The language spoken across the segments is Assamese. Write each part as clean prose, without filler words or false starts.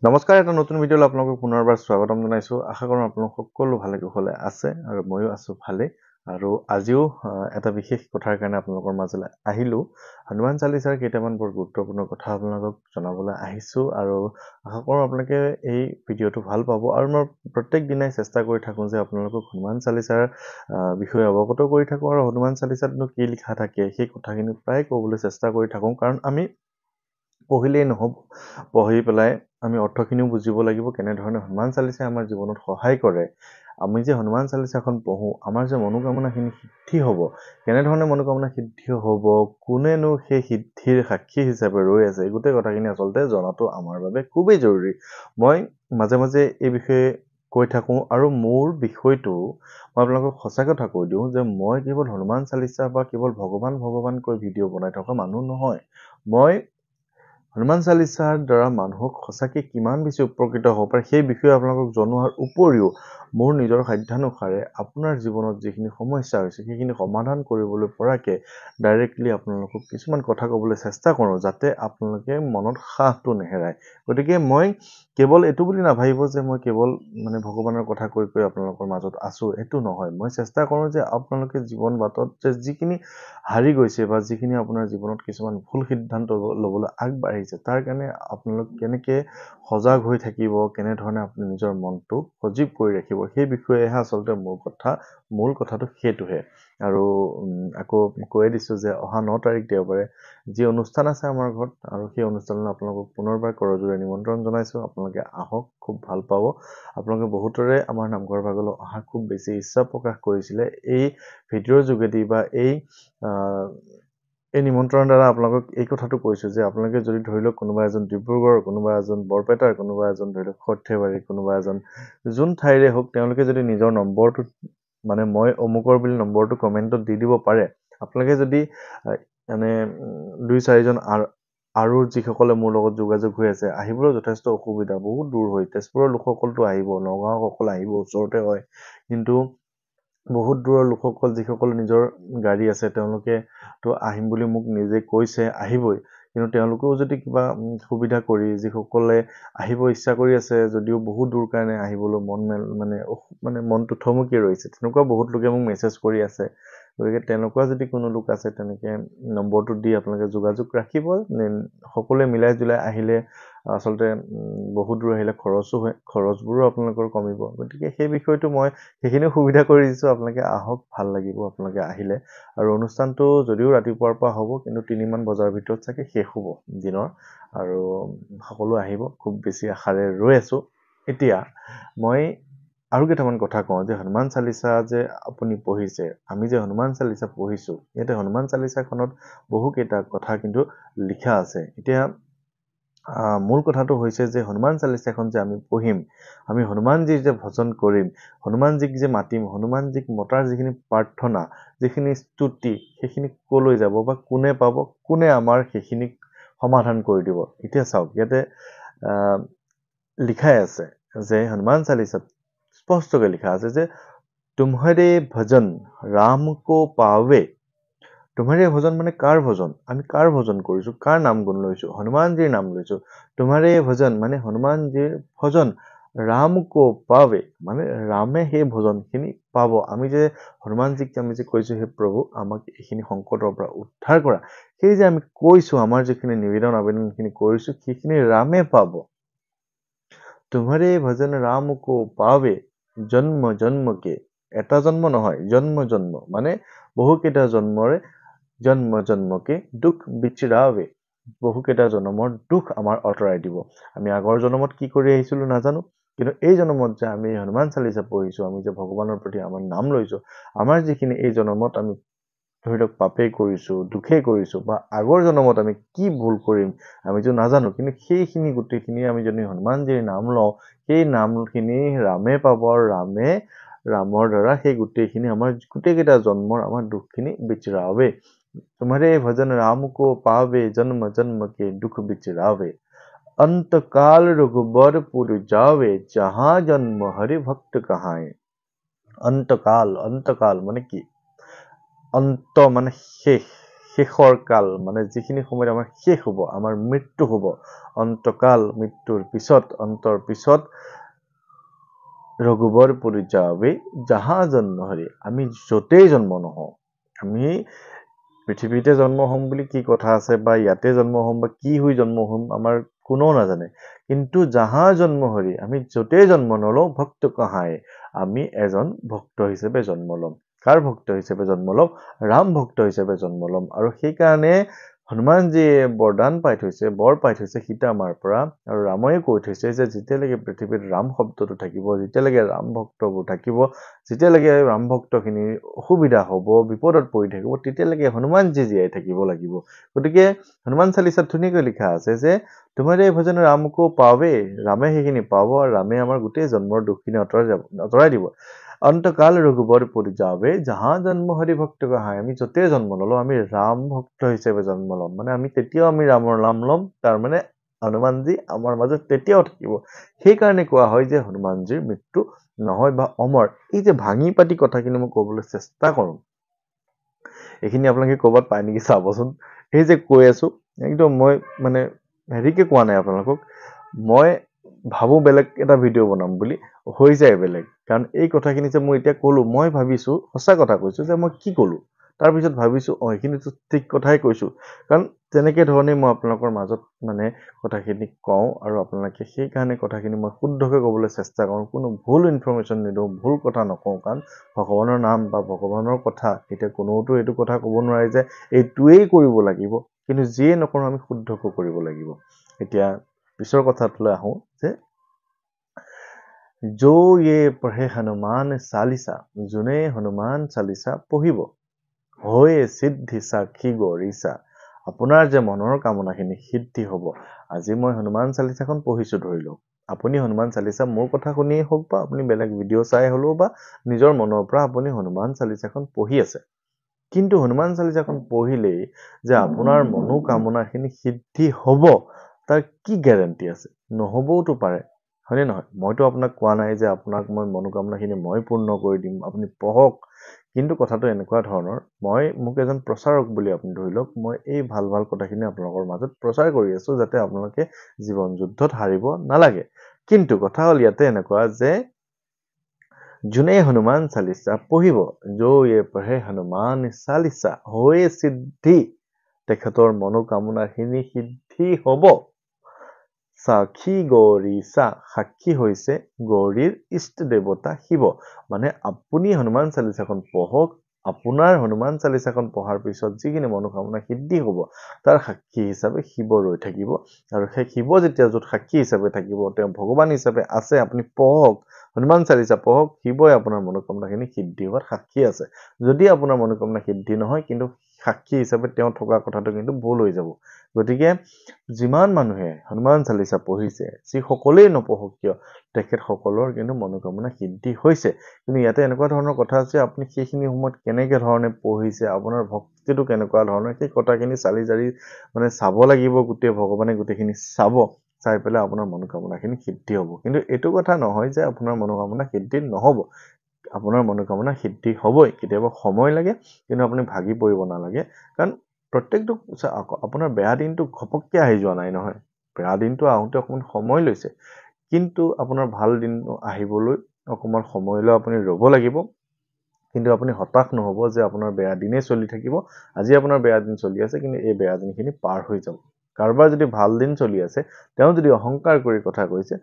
নমস্কাৰ, এটা নতুন ভিডিঅ'লৈ আপোনালোকক পুনৰবাৰ স্বাগতম জনাইছোঁ। আশা কৰোঁ আপোনালোক সকলো ভালে কুশলে আছে আৰু ময়ো আছোঁ ভালেই। আৰু আজিও এটা বিশেষ কথাৰ কাৰণে আপোনালোকৰ মাজলৈ আহিলোঁ। হনুমান চালিচাৰ কেইটামান বৰ গুৰুত্বপূৰ্ণ কথা আপোনালোকক জনাবলৈ আহিছোঁ আৰু আশা কৰোঁ আপোনালোকে এই ভিডিঅ'টো ভাল পাব। আৰু মই প্ৰত্যেক দিনাই চেষ্টা কৰি থাকোঁ যে আপোনালোকক হনুমান চালিচাৰ বিষয়ে অৱগত কৰি থাকোঁ আৰু হনুমান চালিচাতনো কি লিখা থাকে সেই কথাখিনি প্ৰায় ক'বলৈ চেষ্টা কৰি থাকোঁ। কাৰণ আমি পঢ়িলেই নহ'ব, পঢ়ি পেলাই আমি অৰ্থখিনিও বুজিব লাগিব, কেনেধৰণে হনুমান চালিচাই আমাৰ জীৱনত সহায় কৰে। আমি যে হনুমান চালিচাখন পঢ়োঁ, আমাৰ যে মনোকামনাখিনি সিদ্ধি হ'ব, কেনেধৰণে মনোকামনা সিদ্ধি হ'ব, কোনেনো সেই সিদ্ধিৰ সাক্ষী হিচাপে ৰৈ আছে, এই গোটেই কথাখিনি আচলতে জনাটো আমাৰ বাবে খুবেই জৰুৰী। মই মাজে মাজে এই বিষয়ে কৈ থাকোঁ আৰু মোৰ বিষয়টো মই আপোনালোকক সঁচা কথা কৈ দিওঁ যে মই কেৱল হনুমান চালিচা বা কেৱল ভগৱান কৈ ভিডিঅ' বনাই থকা মানুহ নহয়। মই হনুমান চালিচাৰ দ্বাৰা মানুহক সঁচাকৈ কিমান বেছি উপকৃত হ'ব পাৰে সেই বিষয়ে আপোনালোকক জনোৱাৰ উপৰিও মোৰ নিজৰ সাধ্যানুসাৰে আপোনাৰ জীৱনত যিখিনি সমস্যা হৈছে সেইখিনি সমাধান কৰিবলৈ পৰাকৈ ডাইৰেক্টলি আপোনালোকক কিছুমান কথা ক'বলৈ চেষ্টা কৰোঁ, যাতে আপোনালোকে মনত সাহটো নেহেৰায়। গতিকে মই কেৱল এইটো বুলি নাভাবিব যে মই কেৱল ভগৱানৰ কথা কৈ আপোনালোকৰ মাজত আছোঁ, এইটো নহয়। মই চেষ্টা কৰোঁ যে আপোনালোকে জীৱন বাটত যে যিখিনি হাৰি গৈছে বা যিখিনি আপোনাৰ জীৱনত কিছুমান ভুল সিদ্ধান্ত ল'বলৈ আগবাঢ়িছে, তাৰ কাৰণে আপোনালোক কেনেকৈ সজাগ হৈ থাকিব, কেনেধৰণে আপুনি নিজৰ মনটো সজীৱ কৰি ৰাখিব, সেই বিষয়েহে আচলতে মূল কথাটো সেইটোহে। আৰু আকৌ কৈয়ে দিছোঁ যে অহা 9 তাৰিখ দেওবাৰে যি অনুষ্ঠান আছে আমাৰ ঘৰত, আৰু সেই অনুষ্ঠানলৈ আপোনালোকক পুনৰবাৰ কৰজোৰে নিমন্ত্ৰণ জনাইছোঁ। আপোনালোকে আহক, খুব ভাল পাব। আপোনালোকে বহুতৰে আমাৰ নামঘৰ ভাগলৈ অহা খুব বেছি ইচ্ছা প্ৰকাশ কৰিছিলে। এই ভিডিঅ'ৰ যোগেদি বা এই নিমন্ত্ৰণৰ দ্বাৰা আপোনালোকক এই কথাটো কৈছোঁ যে আপোনালোকে যদি ধৰি লওক কোনোবা এজন ডিব্ৰুগড়, কোনোবা এজন বৰপেটাৰ, কোনোবা এজন ধৰি লওক সৰ্থেবাৰী, কোনোবা এজন যোন ঠাইৰে হওক, তেওঁলোকে যদি নিজৰ নম্বৰটো মই অমুকৰ বুলি নম্বৰটো কমেণ্টত দি দিব পাৰে। আপোনালোকে যদি 2-4 জন আৰু যিসকলে মোৰ লগত যোগাযোগ হৈ আছে, আহিবলৈ যথেষ্ট অসুবিধা, বহুত দূৰ হয়। তেজপুৰৰ লোকসকলতো আহিব, নগাঁওসকল আহিব, ওচৰতে হয়, কিন্তু বহুত দূৰৰ লোকসকল যিসকল নিজৰ গাড়ী আছে তেওঁলোকেতো আহিম বুলি মোক নিজে কৈছে, আহিবই। কিন্তু তেওঁলোকেও যদি কিবা সুবিধা কৰি যিসকলে আহিব ইচ্ছা কৰি আছে, যদিও বহুত দূৰ কাৰণে আহিবলৈ মনটো থমকি ৰৈছে, তেনেকুৱা বহুত লোকে মোক মেছেজ কৰি আছে। গতিকে তেনেকুৱা যদি কোনো লোক আছে, তেনেকৈ নম্বৰটো দি আপোনালোকে যোগাযোগ ৰাখিব। সকলোৱে মিলাই জুলাই আহিলে আচলতে বহুত দূৰ আহিলে খৰচবোৰো আপোনালোকৰ কমিব। গতিকে সেই বিষয়টো মই সেইখিনিও সুবিধা কৰি দিছোঁ। আপোনালোকে আহক, ভাল লাগিব আপোনালোকে আহিলে। আৰু অনুষ্ঠানটো যদিও ৰাতিপুৱাৰ পৰা হ'ব, কিন্তু 3মান বজাৰ ভিতৰত চাগে শেষ হ'ব দিনৰ। আৰু সকলো আহিব, খুব বেছি আশাৰে ৰৈ আছোঁ। এতিয়া মই আৰু কেইটামান কথা কওঁ যে হনুমান চালিচা যে আপুনি পঢ়িছে, আমি যে হনুমান চালিচা পঢ়িছোঁ, ইয়াতে হনুমান চালিচাখনত বহুকেইটা কথা কিন্তু লিখা আছে। এতিয়া মূল কথাটো হৈছে যে হনুমান চালিচাখন যে আমি পঢ়িম, আমি হনুমানজীৰ যে ভজন কৰিম, হনুমানজীক যে মাতিম, হনুমানজীক মতাৰ যিখিনি প্ৰাৰ্থনা, যিখিনি স্তুতি, সেইখিনি ক'লৈ যাব বা কোনে পাব, কোনে আমাৰ সেইখিনি সমাধান কৰি দিব। এতিয়া চাওক, ইয়াতে লিখাই আছে যে হনুমান চালিচাত স্পষ্টকৈ লিখা আছে যে তুমহাৰে ভজন ৰাম কো পাৱে। তুমহাৰে ভজন মানে কাৰ ভজন? আমি কাৰ ভজন কৰিছোঁ, কাৰ নাম গুণ লৈছোঁ? হনুমানজীৰ নাম লৈছোঁ। তুমহাৰে ভজন মানে হনুমানজীৰ ভজন ৰাম কো পাৱে, মানে ৰামে সেই ভজনখিনি পাব। আমি যে হনুমানজীক আমি যে কৈছোঁ, হে প্ৰভু আমাক এইখিনি সংকটৰ পৰা উদ্ধাৰ কৰা, সেই যে আমি কৈছোঁ, আমাৰ যিখিনি নিবেদন আবেদনখিনি কৰিছোঁ, সেইখিনি ৰামে পাব। তুমহাৰে ভজন ৰাম কো পাৱে জন্ম জন্মকে, এটা জন্ম নহয়, জন্ম জন্ম মানে বহুকেইটা জন্মৰে জন্ম জন্মকে দুখ বিচৰাৱে, বহুকেইটা জন্মৰ দুখ আমাৰ আঁতৰাই দিব। আমি আগৰ জন্মত কি কৰি আহিছিলোঁ নাজানো, কিন্তু এই জন্মত যে আমি হনুমান চালিচা পঢ়িছোঁ, আমি যে ভগৱানৰ প্ৰতি আমাৰ নাম লৈছোঁ, আমাৰ যিখিনি এই জন্মত আমি ধৰি লওক পাপেই কৰিছোঁ, দুখেই কৰিছোঁ, বা আগৰ জন্মত আমি কি ভুল কৰিম আমিতো নাজানো, কিন্তু সেইখিনি গোটেইখিনি আমি যদি হনুমানজীৰ নাম লওঁ, সেই নামখিনি ৰামে পাব, আৰু ৰামৰ দ্বাৰা সেই গোটেইখিনি আমাৰ গোটেইকেইটা জন্মৰ আমাৰ দুখখিনি বিচৰাৱে। তুমহাৰে ভজন ৰাম কো পাৱে জন্ম জন্মকে দুখ বিচৰাৱে। অন্তকাল ৰঘুবৰপুৰ যাৱে, যাহা জন্ম হৰি ভক্ত কাহায়ে। অন্তকাল মানে কি? অন্ত মানে শেষ, শেষৰ কাল মানে যিখিনি সময়ত আমাৰ শেষ হ'ব আমাৰ মৃত্যু হ'ব অন্তকাল মৃত্যুৰ পিছত অন্তৰ পিছত ৰঘুবৰপুৰী যাবে যাহা জন্ম হৰি আমি য'তেই জন্ম নহওঁ আমি পৃথিৱীতে জন্ম হ'ম বুলি কি কথা আছে বা ইয়াতে জন্ম হ'ম বা কি হৈ জন্ম হ'ম আমাৰ কোনো নাজানে কিন্তু যাহা জন্ম হৰি আমি য'তেই জন্ম নলওঁ ভক্ত কহায় আমি এজন ভক্ত হিচাপে জন্ম ল'ম কাৰ ভক্ত হিচাপে জন্ম ল'ম ৰাম ভক্ত হিচাপে জন্ম ল'ম আৰু সেই কাৰণে হনুমানজীয়ে বৰদান পাই থৈছে বৰ পাই থৈছে সীতা মাৰ পৰা আৰু ৰাময়ে কৈ থৈছে যে যেতিয়ালৈকে পৃথিৱীত ৰাম শব্দটো থাকিব যেতিয়ালৈকে ৰাম ভক্তবোৰ থাকিব যেতিয়ালৈকে ৰাম ভক্তখিনি অসুবিধা হ'ব বিপদত পৰি থাকিব তেতিয়ালৈকে হনুমানজী জীয়াই থাকিব লাগিব গতিকে হনুমান চালিচাত ধুনীয়াকৈ লিখা আছে যে তোমাৰে ভজন ৰামকো পাৱে ৰামে সেইখিনি পাব আৰু ৰামে আমাৰ গোটেই জন্মৰ দুখখিনি আঁতৰাই দিব অন্তকাল ৰঘুবৰপুৰ যাবে যাহা জন্ম হৰি ভক্ত কহায় আমি য'তে জন্ম ল'লো আমি ৰাম ভক্ত হিচাপে জন্ম ল'ম মানে আমি তেতিয়াও আমি ৰামৰ নাম ল'ম তাৰ মানে হনুমানজী আমাৰ মাজত তেতিয়াও থাকিব সেইকাৰণে কোৱা হয় যে হনুমানজীৰ মৃত্যু নহয় বা অমৰ এই যে ভাঙি পাতি কথাখিনি মই ক'বলৈ চেষ্টা কৰোঁ এইখিনি আপোনালোকে ক'ৰবাত পায় নেকি চাবচোন সেই যে কৈ আছো একদম মই মানে হেৰিকে কোৱা নাই আপোনালোকক মই ভাবো বেলেগ এটা ভিডিঅ' বনাম বুলি হৈ যায় বেলেগ কাৰণ এই কথাখিনি যে মই এতিয়া ক'লো মই ভাবিছো সঁচা কথা কৈছো যে মই কি ক'লো তাৰপিছত ভাবিছো এইখিনিতো ঠিক কথাই কৈছো কাৰণ তেনেকে ধৰণে মই আপোনালোকৰ মাজত মানে কথাখিনি কওঁ আৰু আপোনালোকে সেইকাৰণে কথাখিনি মই শুদ্ধকৈ ক'বলৈ চেষ্টা কৰোঁ কোনো ভুল ইনফৰমেশ্যন নিদিওঁ ভুল কথা নকওঁ কাৰণ ভগৱানৰ নাম বা ভগৱানৰ কথা এতিয়া কোনোতো এইটো কথা ক'ব নোৱাৰে যে এইটোৱেই কৰিব লাগিব কিন্তু যিয়ে নকৰোঁ আমি শুদ্ধকৈ কৰিব লাগিব এতিয়া পিছৰ কথাটোলৈ আহোঁ যে जो ये पढ़े हनुमान चालीसा যোনে হনুমান চালিচা পঢ়িব হৈ সিদ্ধি সাক্ষী গৰিছা আপোনাৰ যে মনৰ কামনাখিনি সিদ্ধি হ'ব আজি মই হনুমান চালিচাখন পঢ়িছো ধৰি লওক আপুনি হনুমান চালিচা মোৰ কথা শুনিয়ে হওক বা আপুনি বেলেগ ভিডিঅ' চাই হ'লেও বা নিজৰ মনৰ পৰা আপুনি হনুমান চালিচাখন পঢ়ি আছে কিন্তু হনুমান চালিচাখন পঢ়িলেই যে আপোনাৰ মনোকামনাখিনি সিদ্ধি হ'ব তাৰ কি গ্যাৰান্টি আছে নহ'বওতো পাৰে হয়নে নহয় মইতো আপোনাক কোৱা নাই যে আপোনাক মই মনোকামনাখিনি মই পূৰ্ণ কৰি দিম আপুনি পঢ়ক কিন্তু কথাটো এনেকুৱা ধৰণৰ মই মোক এজন প্ৰচাৰক বুলি আপুনি ধৰি লওক মই এই ভাল ভাল কথাখিনি আপোনালোকৰ মাজত প্ৰচাৰ কৰি আছো যাতে আপোনালোকে জীৱন যুদ্ধত হাৰিব নালাগে কিন্তু কথা হ'ল ইয়াতে এনেকুৱা যে যোনে হনুমান চালিচা পঢ়িব जो ये पढ़े हनुमान चालीसा হৈ সিদ্ধি তেখেতৰ মনোকামনাখিনি সিদ্ধি হ'ব সাক্ষী গৌৰীচা সাক্ষী হৈছে গৌৰীৰ ইষ্ট দেৱতা শিৱ মানে আপুনি হনুমান চালিচাখন পঢ়ক আপোনাৰ হনুমান চালিচাখন পঢ়াৰ পিছত যিখিনি মনোকামনা সিদ্ধি হ'ব তাৰ সাক্ষী হিচাপে শিৱ ৰৈ থাকিব আৰু সেই শিৱ যেতিয়া য'ত সাক্ষী হিচাপে থাকিব তেওঁ ভগৱান হিচাপে আছে আপুনি পঢ়ক হনুমান চালিচা পঢ়ক শিৱই আপোনাৰ মনোকামনাখিনি সিদ্ধি হোৱাত সাক্ষী আছে যদি আপোনাৰ মনোকামনা সিদ্ধি নহয় কিন্তু সাক্ষী হিচাপে তেওঁ থকা কথাটো কিন্তু ভুল হৈ যাব গতিকে যিমান মানুহে হনুমান চালিচা পঢ়িছে যি সকলোৱে নপঢ়ক কিয় তেখেত সকলৰ কিন্তু মনোকামনা সিদ্ধি হৈছে কিন্তু ইয়াতে এনেকুৱা ধৰণৰ কথা আছে আপুনি সেইখিনি সময়ত কেনেকৈ ধৰণে পঢ়িছে আপোনাৰ ভক্তিটো কেনেকুৱা ধৰণৰ সেই কথাখিনি চালি জাৰি মানে চাব লাগিব গোটেই ভগৱানে গোটেইখিনি চাব চাই পেলাই আপোনাৰ মনোকামনাখিনি সিদ্ধি হ'ব কিন্তু এইটো কথা নহয় যে আপোনাৰ মনোকামনা সিদ্ধি নহ'ব আপোনাৰ মনোকামনা সিদ্ধি হ'বই কেতিয়াবা সময় লাগে কিন্তু আপুনি ভাগি পৰিব নালাগে কাৰণ প্ৰত্যেকটো আপোনাৰ বেয়া দিনটো ঘপককৈ আহি যোৱা নাই নহয় বেয়া দিনটো আহোঁতে অকণমান সময় লৈছে কিন্তু আপোনাৰ ভাল দিন আহিবলৈ অকণমান সময়লৈ আপুনি ৰ'ব লাগিব কিন্তু আপুনি হতাশ নহ'ব যে আপোনাৰ বেয়া দিনে চলি থাকিব আজি আপোনাৰ বেয়া দিন চলি আছে কিন্তু এই বেয়া দিনখিনি পাৰ হৈ যাব কাৰোবাৰ যদি ভাল দিন চলি আছে তেওঁ যদি অহংকাৰ কৰি কথা কৈছে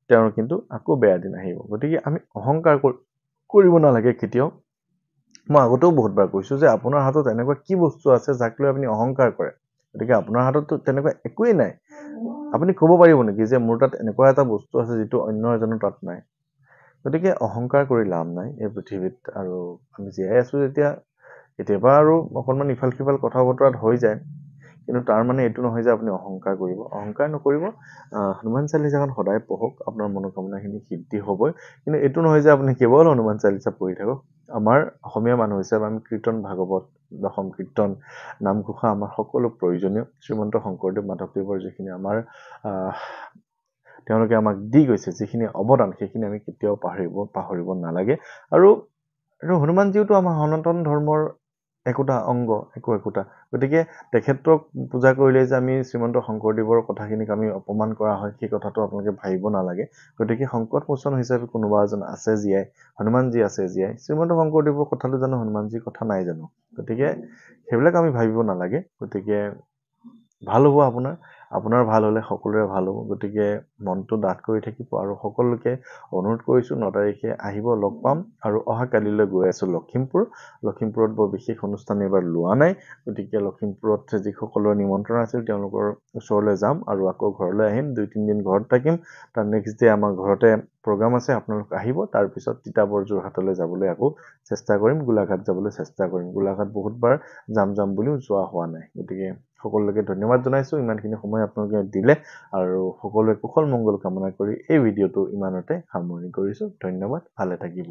তেওঁৰ কিন্তু আকৌ বেয়া দিন আহিব গতিকে আমি অহংকাৰ কৰিব নালাগে কেতিয়াও মই আগতেও বহুতবাৰ কৈছো যে আপোনাৰ হাতত এনেকুৱা কি বস্তু আছে যাক লৈ আপুনি অহংকাৰ কৰে গতিকে আপোনাৰ হাতততো তেনেকুৱা একোৱেই নাই আপুনি ক'ব পাৰিব নেকি যে মোৰ তাত এনেকুৱা এটা বস্তু আছে যিটো অন্য এজনৰ তাত নাই গতিকে অহংকাৰ কৰি লাভ নাই এই পৃথিৱীত আৰু আমি জীয়াই আছো যেতিয়া কেতিয়াবা আৰু অকণমান ইফাল সিফাল কথা বতৰাত হৈ যায় কিন্তু তাৰ মানে এইটো নহয় যে আপুনি অহংকাৰ কৰিব অহংকাৰ নকৰিব হনুমান চালিচাখন সদায় পঢ়ক আপোনাৰ মনোকামনাখিনি সিদ্ধি হ'বই কিন্তু এইটো নহয় যে আপুনি কেৱল হনুমান চালিচা পঢ়ি থাকক আমাৰ অসমীয়া মানুহ হিচাপে আমি কীৰ্তন ভাগৱত দশম কীৰ্তন নামঘোষা আমাৰ সকলো প্ৰয়োজনীয় শ্ৰীমন্ত শংকৰদেৱ মাধৱদেৱৰ যিখিনি আমাৰ তেওঁলোকে আমাক দি গৈছে যিখিনি অৱদান সেইখিনি আমি কেতিয়াও পাহৰিব নালাগে আৰু হনুমানজীওতো আমাৰ সনাতন ধৰ্মৰ একোটা অংগ একোটা গতিকে তেখেতক পূজা কৰিলে যে আমি শ্ৰীমন্ত শংকৰদেৱৰ কথাখিনিক আমি অপমান কৰা হয় সেই কথাটো আপোনালোকে ভাবিব নালাগে গতিকে সংকট মোচন হিচাপে কোনোবা এজন আছে জীয়াই হনুমানজী আছে জীয়াই শ্ৰীমন্ত শংকৰদেৱৰ কথাটো জানো হনুমানজীৰ কথা নাই জানো গতিকে সেইবিলাক আমি ভাবিব নালাগে গতিকে ভাল হ'ব আপোনাৰ ভাল হ'লে সকলোৰে ভাল হ'ব গতিকে মনটো ডাঠ কৰি থাকিব আৰু সকলোকে অনুৰোধ কৰিছোঁ 9 তাৰিখে আহিব লগ পাম আৰু অহা কালিলৈ গৈ আছোঁ লখিমপুৰত বৰ বিশেষ অনুষ্ঠান এইবাৰ লোৱা নাই গতিকে লখিমপুৰত যিসকলৰ নিমন্ত্ৰণ আছিল তেওঁলোকৰ ওচৰলৈ যাম আৰু আকৌ ঘৰলৈ আহিম 2-3 দিন ঘৰত থাকিম তাৰ নেক্সট ডে আমাৰ ঘৰতে প্ৰগ্ৰাম আছে আপোনালোক আহিব তাৰপিছত তিতাবৰ যোৰহাটলৈ যাবলৈ আকৌ চেষ্টা কৰিম গোলাঘাট যাবলৈ চেষ্টা কৰিম গোলাঘাট বহুতবাৰ যাম বুলিও যোৱা হোৱা নাই গতিকে সকলোকে ধন্যবাদ জনাইছোঁ ইমানখিনি সময় আপোনালোকে দিলে আৰু সকলোৱে কুশল মংগল কামনা কৰি এই ভিডিঅ'টো ইমানতে সামৰণি কৰিছোঁ ধন্যবাদ ভালে থাকিব